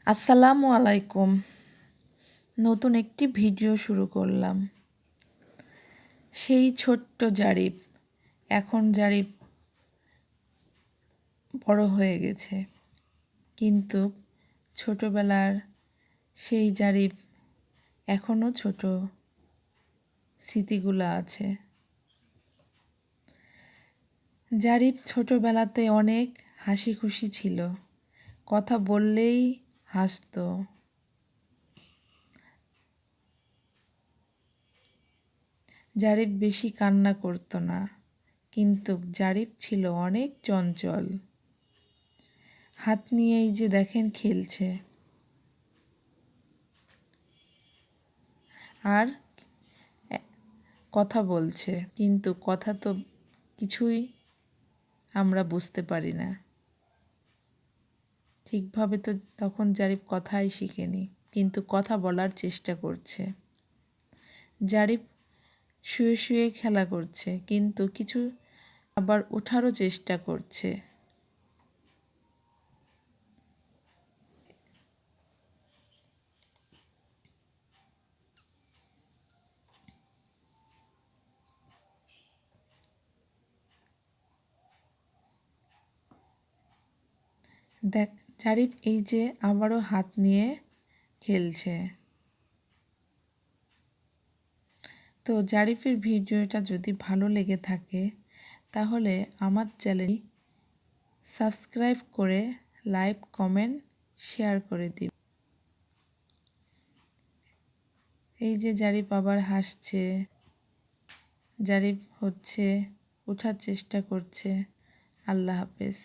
আসসালামু আলাইকুম। নতুন একটি ভিডিও শুরু করলাম। সেই ছোট্ট জারিফ, এখন জারিফ বড় হয়ে গেছে, কিন্তু ছোটবেলার সেই জারিফ এখনও ছোট, স্মৃতিগুলো আছে। জারিফ ছোটবেলাতে অনেক হাসি খুশি ছিল, কথা বললেই হাসতো। জারিফ বেশি কান্না করতো না, কিন্তু জারিফ ছিল অনেক চঞ্চল। হাত নিয়েই যে দেখেন খেলছে, আর কথা বলছে, কিন্তু কথা তো কিছুই আমরা বুঝতে পারি না ঠিকভাবে। তো তখন জারিফ কথাই শিখেনি, কিন্তু কথা বলার চেষ্টা করছে। জারিফ শুয়ে শুয়ে খেলা করছে, কিন্তু কিছু আবার ওঠারও চেষ্টা করছে। দেখ, জারিফ এই যে আবারও হাত নিয়ে খেলছে। তো জারিফের ভিডিওটা যদি ভালো লেগে থাকে, তাহলে আমার চ্যানেল সাবস্ক্রাইব করে লাইক, কমেন্ট, শেয়ার করে দিন। এই যে জারিফ আবার হাসছে, জারিফ ওঠার চেষ্টা করছে। আল্লাহ হাফেজ।